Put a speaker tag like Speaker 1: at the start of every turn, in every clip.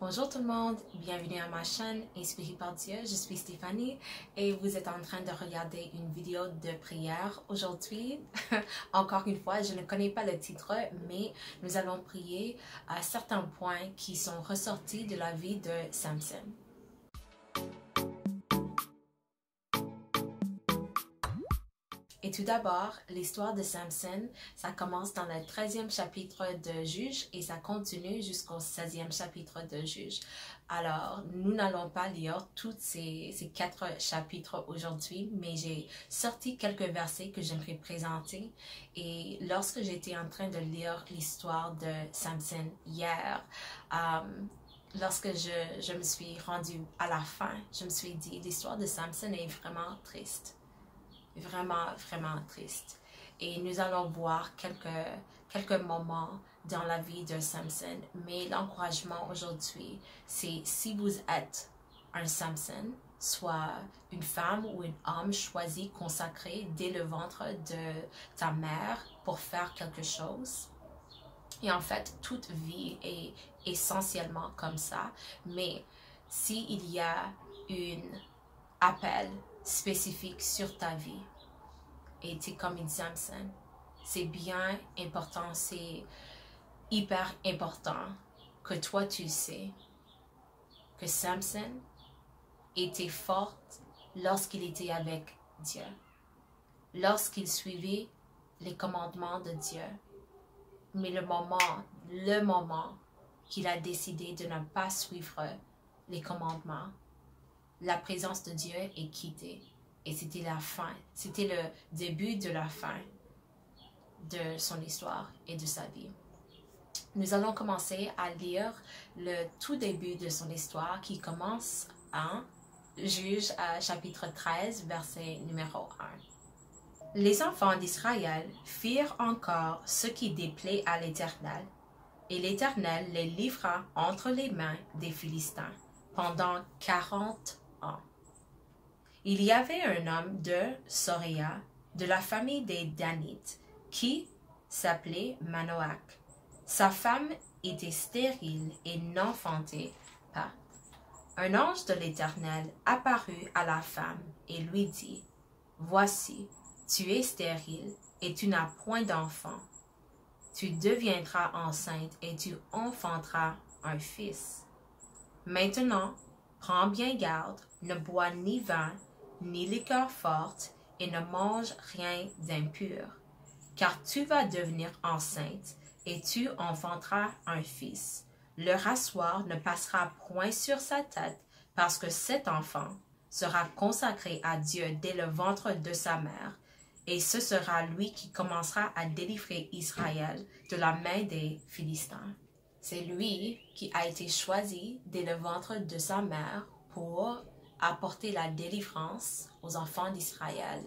Speaker 1: Bonjour tout le monde, bienvenue à ma chaîne Inspirée par Dieu, je suis Stéphanie et vous êtes en train de regarder une vidéo de prière aujourd'hui. Encore une fois, je ne connais pas le titre, mais nous allons prier à certains points qui sont ressortis de la vie de Samson. Et tout d'abord, l'histoire de Samson, ça commence dans le 13e chapitre de Juges et ça continue jusqu'au 16e chapitre de Juges. Alors, nous n'allons pas lire tous ces 4 chapitres aujourd'hui, mais j'ai sorti quelques versets que j'aimerais présenter. Et lorsque j'étais en train de lire l'histoire de Samson hier, lorsque je me suis rendue à la fin, je me suis dit, l'histoire de Samson est vraiment triste. Vraiment, vraiment triste. Et nous allons voir quelques moments dans la vie de Samson. Mais l'encouragement aujourd'hui, c'est si vous êtes un Samson, soit une femme ou un homme choisi, consacré dès le ventre de ta mère pour faire quelque chose. Et en fait, toute vie est essentiellement comme ça. Mais s'il y a un appel spécifique sur ta vie et tu es comme une Samson, c'est bien important, c'est hyper important que toi tu sais que Samson était fort lorsqu'il était avec Dieu, lorsqu'il suivait les commandements de Dieu. Mais le moment qu'il a décidé de ne pas suivre les commandements, la présence de Dieu est quittée. Et c'était la fin. C'était le début de la fin de son histoire et de sa vie. Nous allons commencer à lire le tout début de son histoire qui commence en Juges chapitre 13, verset numéro 1. Les enfants d'Israël firent encore ce qui déplaît à l'Éternel, et l'Éternel les livra entre les mains des Philistins pendant 40 ans. Il y avait un homme de Soréa, de la famille des Danites, qui s'appelait Manoach. Sa femme était stérile et n'enfantait pas. Un ange de l'Éternel apparut à la femme et lui dit, « Voici, tu es stérile et tu n'as point d'enfant. Tu deviendras enceinte et tu enfanteras un fils. Maintenant, prends bien garde, ne bois ni vin, ni liqueur forte, et ne mange rien d'impur, car tu vas devenir enceinte, et tu enfanteras un fils. Le rasoir ne passera point sur sa tête, parce que cet enfant sera consacré à Dieu dès le ventre de sa mère, et ce sera lui qui commencera à délivrer Israël de la main des Philistins. C'est lui qui a été choisi dès le ventre de sa mère pour apporter la délivrance aux enfants d'Israël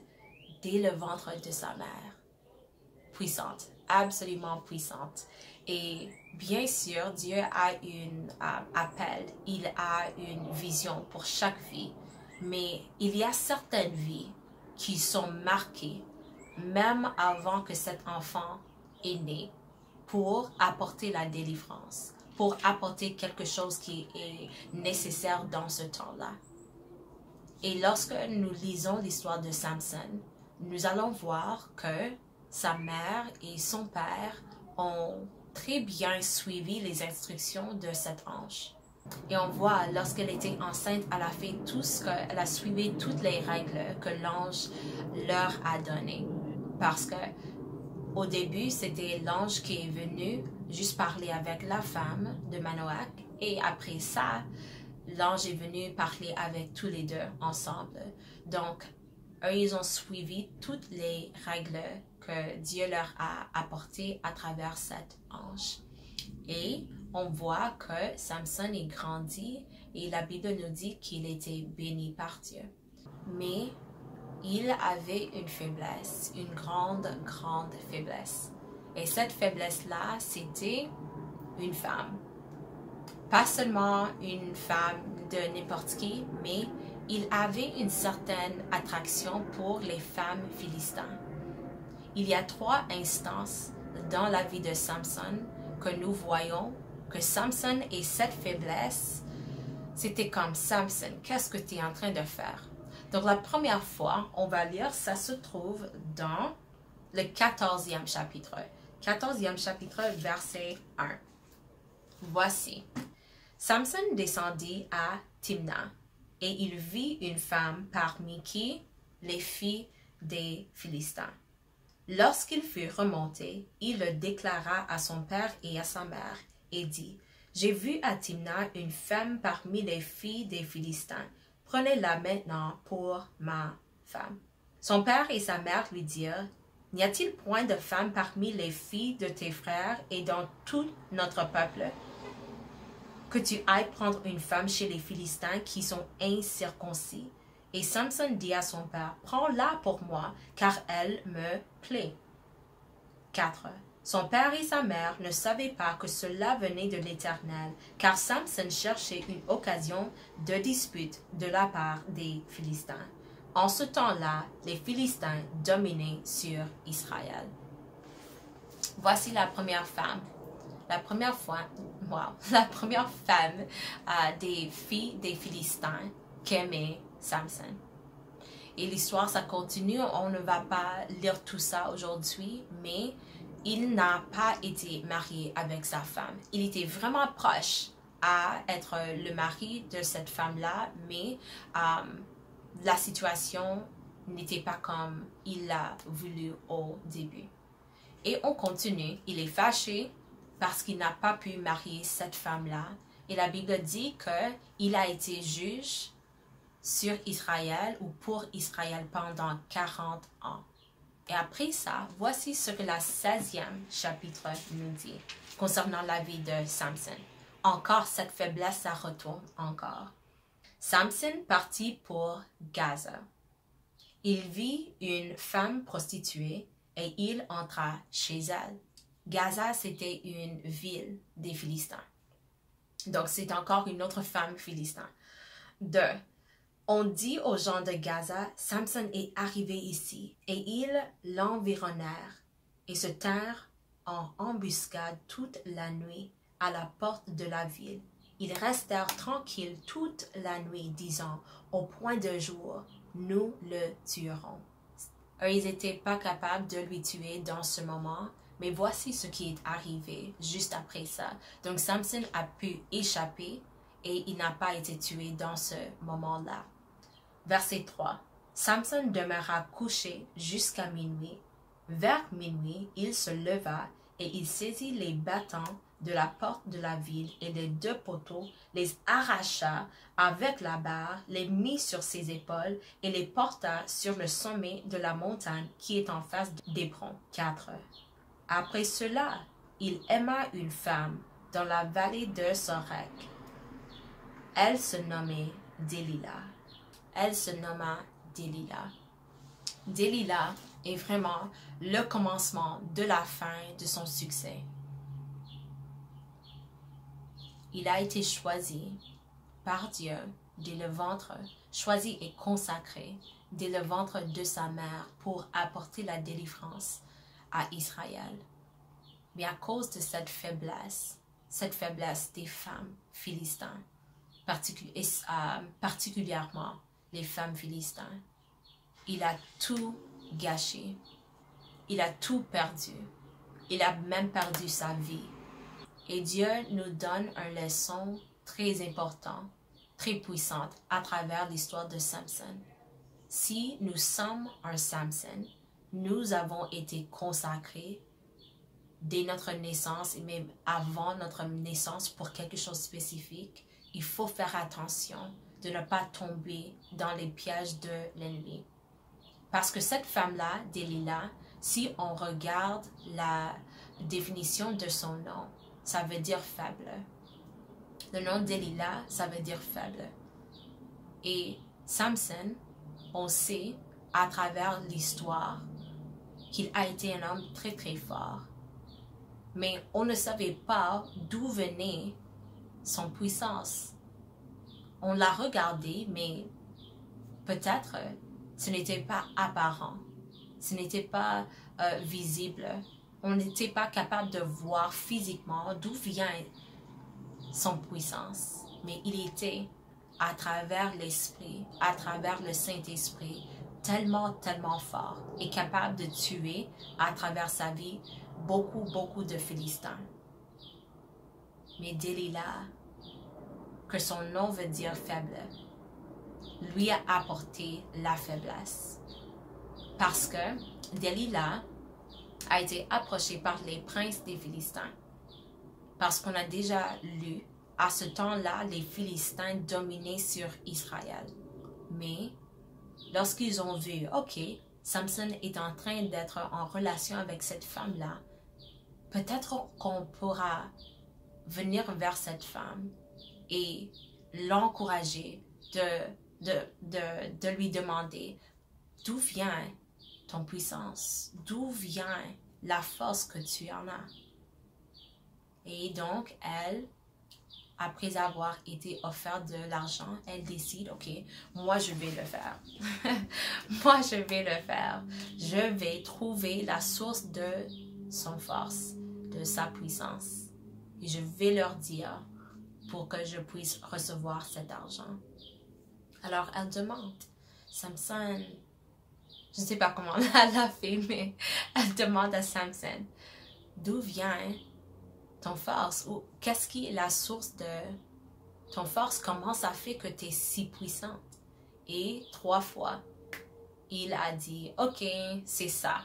Speaker 1: dès le ventre de sa mère. Puissante, absolument puissante. Et bien sûr, Dieu a un appel, il a une vision pour chaque vie. Mais il y a certaines vies qui sont marquées, même avant que cet enfant est né, pour apporter la délivrance, pour apporter quelque chose qui est nécessaire dans ce temps-là. Et lorsque nous lisons l'histoire de Samson, nous allons voir que sa mère et son père ont très bien suivi les instructions de cet ange. Et on voit, lorsqu'elle était enceinte, elle a fait tout elle a suivi toutes les règles que l'ange leur a données. Parce que au début, c'était l'ange qui est venu juste parler avec la femme de Manoach. Et après ça, l'ange est venu parler avec tous les deux ensemble. Donc, eux, ils ont suivi toutes les règles que Dieu leur a apportées à travers cet ange. Et on voit que Samson est grandi et la Bible nous dit qu'il était béni par Dieu. Mais il avait une faiblesse, une grande faiblesse. Et cette faiblesse-là, c'était une femme. Pas seulement une femme de n'importe qui, mais il avait une certaine attraction pour les femmes philistines. Il y a 3 instances dans la vie de Samson que nous voyons que Samson ait cette faiblesse, c'était comme Samson, qu'est-ce que tu es en train de faire? Donc la première fois, on va lire, ça se trouve dans le 14e chapitre. 14e chapitre, verset 1. Voici. Samson descendit à Timna, et il vit une femme parmi qui les filles des Philistins. Lorsqu'il fut remonté, il le déclara à son père et à sa mère, et dit, « J'ai vu à Timna une femme parmi les filles des Philistins. Prenez-la maintenant pour ma femme. » Son père et sa mère lui dirent, « N'y a-t-il point de femme parmi les filles de tes frères et dans tout notre peuple, que tu ailles prendre une femme chez les Philistins qui sont incirconcis? » Et Samson dit à son père, « Prends-la pour moi, car elle me plaît. » 4. Son père et sa mère ne savaient pas que cela venait de l'Éternel, car Samson cherchait une occasion de dispute de la part des Philistins. En ce temps-là, les Philistins dominaient sur Israël. Voici la première femme. La première femme des filles des Philistins qu'aimait Samson. Et l'histoire, ça continue. On ne va pas lire tout ça aujourd'hui, mais il n'a pas été marié avec sa femme. Il était vraiment proche à être le mari de cette femme-là, mais la situation n'était pas comme il l'a voulu au début. Et on continue. Il est fâché parce qu'il n'a pas pu marier cette femme-là. Et la Bible dit qu'il a été juge sur Israël ou pour Israël pendant 40 ans. Et après ça, voici ce que la 16e chapitre nous dit concernant la vie de Samson. Encore cette faiblesse, ça retourne encore. Samson partit pour Gaza. Il vit une femme prostituée et il entra chez elle. Gaza, c'était une ville des Philistins. Donc, c'est encore une autre femme philistin. 2. On dit aux gens de Gaza, Samson est arrivé ici, et ils l'environnèrent et se tinrent en embuscade toute la nuit à la porte de la ville. Ils restèrent tranquilles toute la nuit, disant, au point de jour, nous le tuerons. Eux, ils n'étaient pas capables de lui tuer dans ce moment, mais voici ce qui est arrivé juste après ça. Donc Samson a pu échapper et il n'a pas été tué dans ce moment-là. Verset 3. Samson demeura couché jusqu'à minuit. Vers minuit, il se leva et il saisit les battants de la porte de la ville et les 2 poteaux, les arracha avec la barre, les mit sur ses épaules et les porta sur le sommet de la montagne qui est en face d'Hébron. 4. Après cela, il aima une femme dans la vallée de Sorek. Elle se nommait Delilah. Elle se nomma Delilah. Delilah est vraiment le commencement de la fin de son succès. Il a été choisi par Dieu dès le ventre, choisi et consacré dès le ventre de sa mère pour apporter la délivrance à Israël. Mais à cause de cette faiblesse des femmes philistines, particulièrement les femmes philistines, il a tout gâché, il a tout perdu, il a même perdu sa vie. Et Dieu nous donne une leçon très importante, très puissante à travers l'histoire de Samson. Si nous sommes un Samson, nous avons été consacrés dès notre naissance et même avant notre naissance pour quelque chose de spécifique. Il faut faire attention de ne pas tomber dans les pièges de l'ennemi. Parce que cette femme-là, Delilah, si on regarde la définition de son nom, ça veut dire faible. Le nom Delilah, ça veut dire faible. Et Samson, on sait à travers l'histoire qu'il a été un homme très très fort. Mais on ne savait pas d'où venait son puissance. On l'a regardé, mais peut-être ce n'était pas apparent, ce n'était pas visible. On n'était pas capable de voir physiquement d'où vient son puissance, mais il était, à travers l'Esprit, à travers le Saint-Esprit, tellement fort et capable de tuer à travers sa vie beaucoup de Philistins. Mais Delilah, que son nom veut dire faible, lui a apporté la faiblesse. Parce que Delilah a été approchée par les princes des Philistins. Parce qu'on a déjà lu, à ce temps-là, les Philistins dominaient sur Israël. Mais lorsqu'ils ont vu, ok, Samson est en train d'être en relation avec cette femme-là, peut-être qu'on pourra venir vers cette femme et l'encourager de lui demander d'où vient ton puissance, d'où vient la force que tu en as. Et donc, elle, après avoir été offerte de l'argent, elle décide, ok, moi je vais le faire. Moi je vais le faire. Je vais trouver la source de son force, de sa puissance. Et je vais leur dire pour que je puisse recevoir cet argent. Alors elle demande, Samson, je ne sais pas comment elle l'a fait, mais elle demande à Samson, d'où vient ton force, ou qu'est-ce qui est la source de ton force, comment ça fait que tu es si puissante? Et 3 fois, il a dit, ok, c'est ça.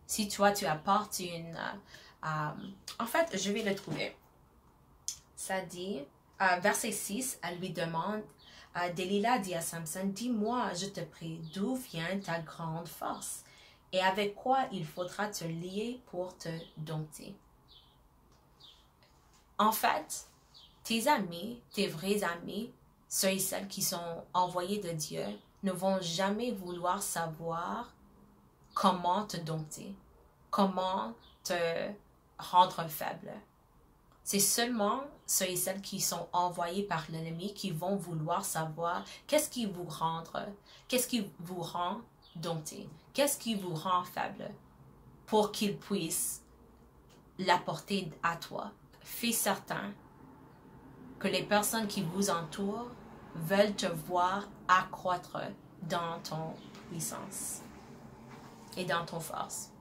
Speaker 1: Si toi, tu apportes une... en fait, je vais le trouver. Ça dit, verset 6, elle lui demande, Delilah dit à Samson, dis-moi, je te prie, d'où vient ta grande force? Et avec quoi il faudra te lier pour te dompter? En fait, tes amis, tes vrais amis, ceux et celles qui sont envoyés de Dieu, ne vont jamais vouloir savoir comment te dompter, comment te rendre faible. C'est seulement ceux et celles qui sont envoyés par l'ennemi qui vont vouloir savoir qu'est-ce qui vous rend dompté, qu'est-ce qui vous rend faible, pour qu'ils puissent l'apporter à toi. Fais certain que les personnes qui vous entourent veulent te voir accroître dans ton puissance et dans ton force.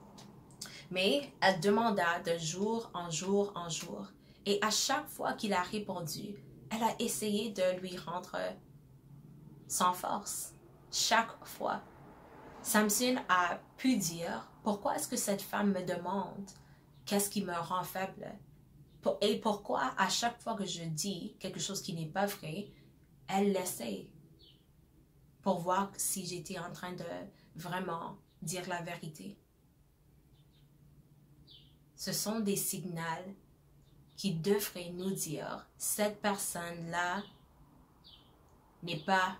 Speaker 1: Mais elle demanda de jour en jour en jour, et à chaque fois qu'il a répondu, elle a essayé de lui rendre sans force. Chaque fois. Samson a pu dire, pourquoi est-ce que cette femme me demande qu'est-ce qui me rend faible? Et pourquoi à chaque fois que je dis quelque chose qui n'est pas vrai, elle l'essaie pour voir si j'étais en train de vraiment dire la vérité. Ce sont des signaux qui devraient nous dire, cette personne-là n'est pas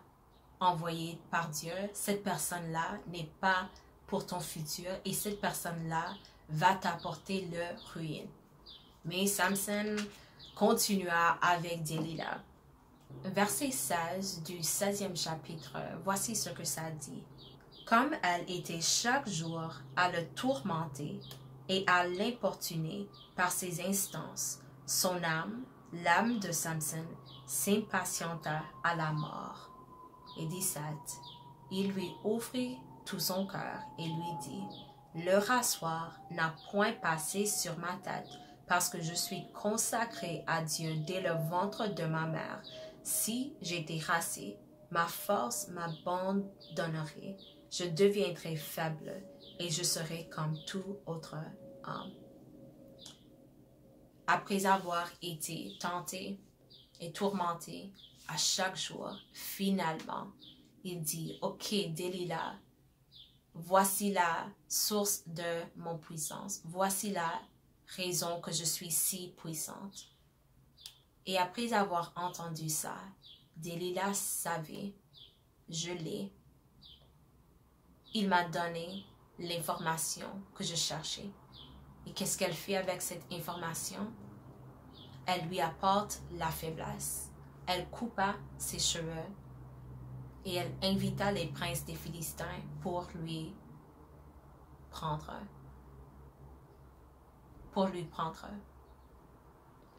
Speaker 1: envoyée par Dieu, cette personne-là n'est pas pour ton futur et cette personne-là va t'apporter le ruine. Mais Samson continua avec Delilah. Verset 16 du 16e chapitre, voici ce que ça dit. Comme elle était chaque jour à le tourmenter et à l'importuner par ses instances, son âme, l'âme de Samson, s'impatienta à la mort. Et 17, il lui ouvrit tout son cœur et lui dit, le rasoir n'a point passé sur ma tête, parce que je suis consacré à Dieu dès le ventre de ma mère. Si j'étais rasé, ma force m'abandonnerait, je deviendrais faible et je serais comme tout autre homme. Après avoir été tenté et tourmenté à chaque jour, finalement, il dit, ok, Delilah, voici la source de mon puissance, voici la raison que je suis si puissante. Et après avoir entendu ça, Delilah savait, je l'ai. Il m'a donné l'information que je cherchais. Et qu'est-ce qu'elle fait avec cette information? Elle lui apporte la faiblesse. Elle coupa ses cheveux et elle invita les princes des Philistins pour lui prendre.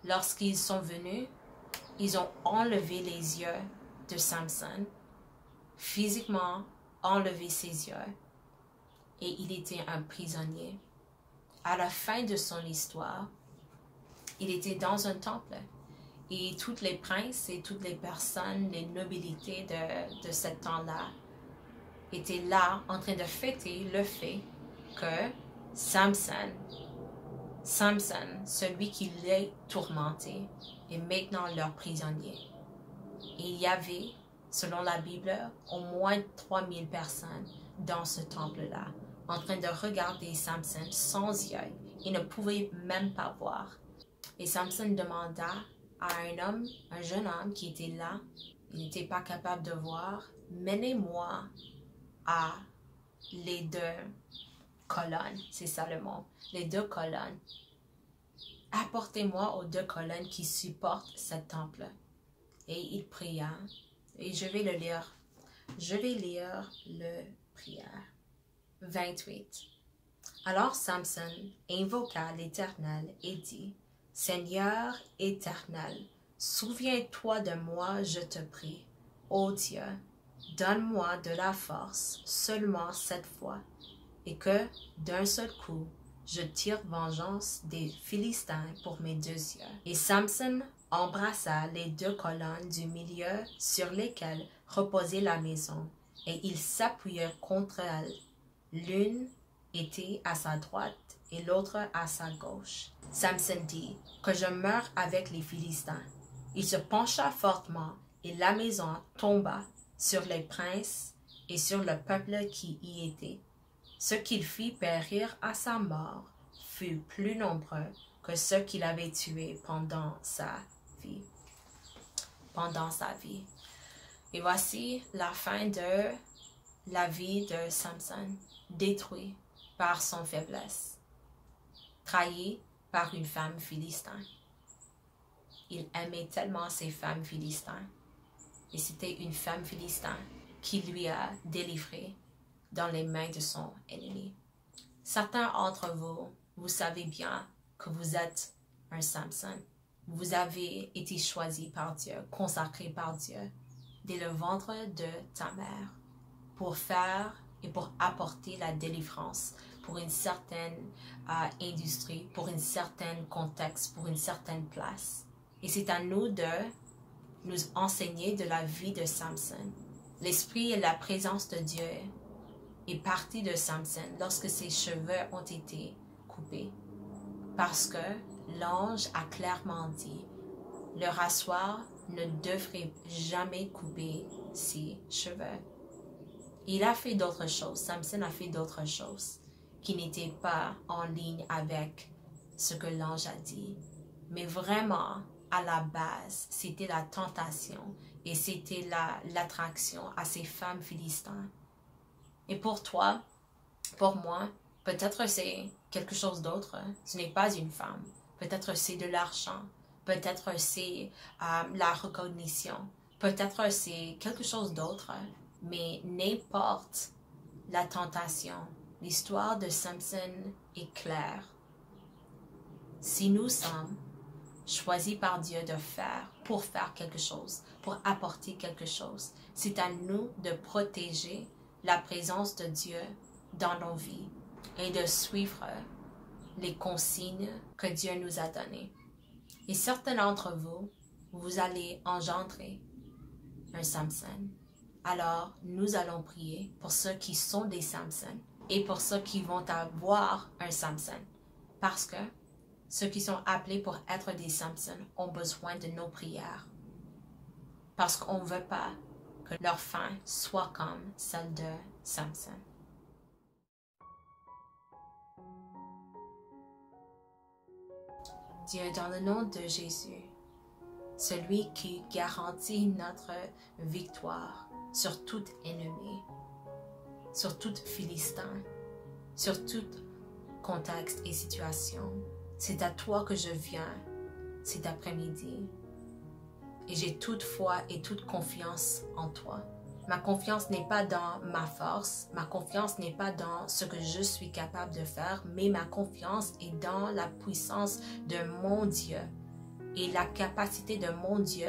Speaker 1: Lorsqu'ils sont venus, ils ont enlevé les yeux de Samson, physiquement enlevé ses yeux, et il était un prisonnier. À la fin de son histoire, il était dans un temple, et tous les princes et toutes les personnes, les nobilités de ce temps-là, étaient là en train de fêter le fait que Samson, celui qui les tourmentait, est maintenant leur prisonnier. Et il y avait, selon la Bible, au moins 3000 personnes dans ce temple-là, en train de regarder Samson sans yeux. Ils ne pouvaient même pas voir. Et Samson demanda à un jeune homme qui était là, il n'était pas capable de voir, menez-moi à les 2 colonnes, c'est ça le mot, les 2 colonnes. Apportez-moi aux 2 colonnes qui supportent ce temple. Et il pria, et je vais le lire. Je vais lire le prière. 28. Alors Samson invoqua l'Éternel et dit, Seigneur éternel, souviens-toi de moi, je te prie. Ô Dieu, donne-moi de la force seulement cette fois, et que d'un seul coup, je tire vengeance des Philistins pour mes 2 yeux. Et Samson embrassa les 2 colonnes du milieu sur lesquelles reposait la maison, et il s'appuya contre elles. L'une était à sa droite et l'autre à sa gauche. Samson dit, que je meure avec les Philistins. Il se pencha fortement, et la maison tomba sur les princes et sur le peuple qui y était. Ce qu'il fit périr à sa mort fut plus nombreux que ceux qu'il avait tués pendant sa vie. Et voici la fin de la vie de Samson, détruit par son faiblesse, trahi par une femme philistine. Il aimait tellement ces femmes philistines, et c'était une femme philistine qui lui a délivré dans les mains de son ennemi. Certains d'entre vous, vous savez bien que vous êtes un Samson. Vous avez été choisi par Dieu, consacré par Dieu, dès le ventre de ta mère, pour faire et pour apporter la délivrance pour une certaine industrie, pour un certain contexte, pour une certaine place. Et c'est à nous de nous enseigner de la vie de Samson. L'esprit et la présence de Dieu est parti de Samson lorsque ses cheveux ont été coupés. Parce que l'ange a clairement dit, le rasoir ne devrait jamais couper ses cheveux. Il a fait d'autres choses, Samson a fait d'autres choses qui n'étaient pas en ligne avec ce que l'ange a dit. Mais vraiment, à la base, c'était la tentation et c'était l'attraction à ces femmes philistines. Et pour toi, pour moi, peut-être c'est quelque chose d'autre. Ce n'est pas une femme. Peut-être c'est de l'argent. Peut-être c'est la reconnaissance. Peut-être c'est quelque chose d'autre. Mais n'importe la tentation, l'histoire de Samson est claire. Si nous sommes choisis par Dieu pour faire quelque chose, pour apporter quelque chose, c'est à nous de protéger la présence de Dieu dans nos vies et de suivre les consignes que Dieu nous a données. Et certains d'entre vous, vous allez engendrer un Samson. Alors, nous allons prier pour ceux qui sont des Samson et pour ceux qui vont avoir un Samson. Parce que ceux qui sont appelés pour être des Samson ont besoin de nos prières. Parce qu'on ne veut pas que leur fin soit comme celle de Samson. Dieu, dans le nom de Jésus, celui qui garantit notre victoire sur tout ennemi, sur tout Philistin, sur tout contexte et situation, c'est à toi que je viens cet après-midi. Et j'ai toute foi et toute confiance en toi. Ma confiance n'est pas dans ma force, ma confiance n'est pas dans ce que je suis capable de faire, mais ma confiance est dans la puissance de mon Dieu et la capacité de mon Dieu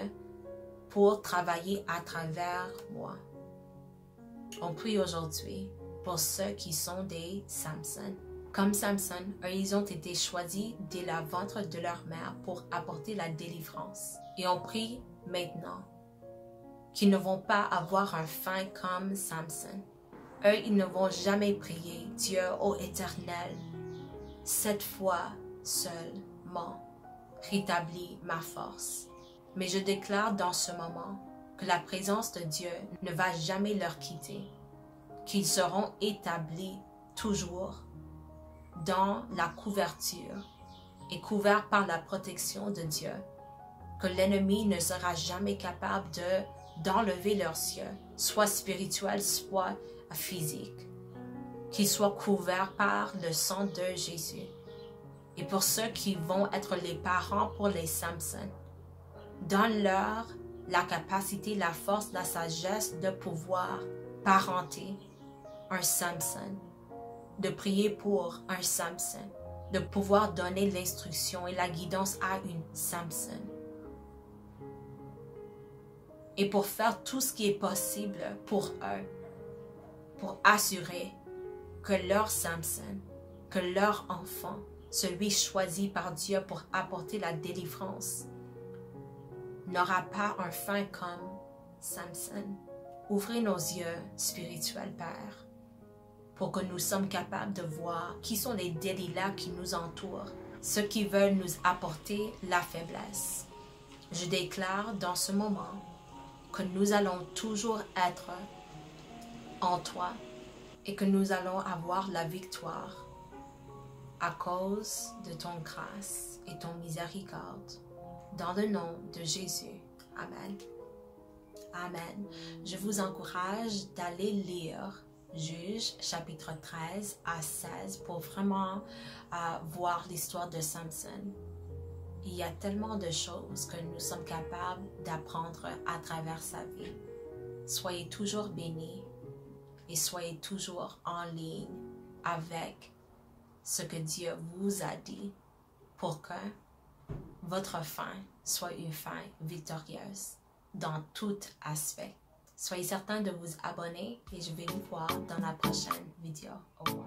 Speaker 1: pour travailler à travers moi. On prie aujourd'hui pour ceux qui sont des Samson. Comme Samson, ils ont été choisis dès le ventre de leur mère pour apporter la délivrance. Et on prie maintenant qu'ils ne vont pas avoir un fin comme Samson. Eux, ils ne vont jamais prier Dieu, ô Éternel, cette fois seulement, rétablis ma force. Mais je déclare dans ce moment que la présence de Dieu ne va jamais leur quitter, qu'ils seront établis toujours dans la couverture et couverts par la protection de Dieu, que l'ennemi ne sera jamais capable d'enlever leurs cieux, soit spirituel, soit physique, qu'ils soient couverts par le sang de Jésus. Et pour ceux qui vont être les parents pour les Samson, donne-leur la capacité, la force, la sagesse de pouvoir parenter un Samson, de prier pour un Samson, de pouvoir donner l'instruction et la guidance à une Samson. Et pour faire tout ce qui est possible pour eux, pour assurer que leur Samson, que leur enfant, celui choisi par Dieu pour apporter la délivrance, n'aura pas un fin comme Samson. Ouvrez nos yeux spirituels, Père, pour que nous sommes capables de voir qui sont les Delilah qui nous entourent, ceux qui veulent nous apporter la faiblesse. Je déclare dans ce moment que nous allons toujours être en toi et que nous allons avoir la victoire à cause de ton grâce et ton miséricorde. Dans le nom de Jésus. Amen. Amen. Je vous encourage d'aller lire Juges chapitre 13 à 16 pour vraiment voir l'histoire de Samson. Il y a tellement de choses que nous sommes capables d'apprendre à travers sa vie. Soyez toujours bénis et soyez toujours en ligne avec ce que Dieu vous a dit pour que votre fin soit une fin victorieuse dans tout aspect. Soyez certains de vous abonner et je vais vous voir dans la prochaine vidéo. Au revoir.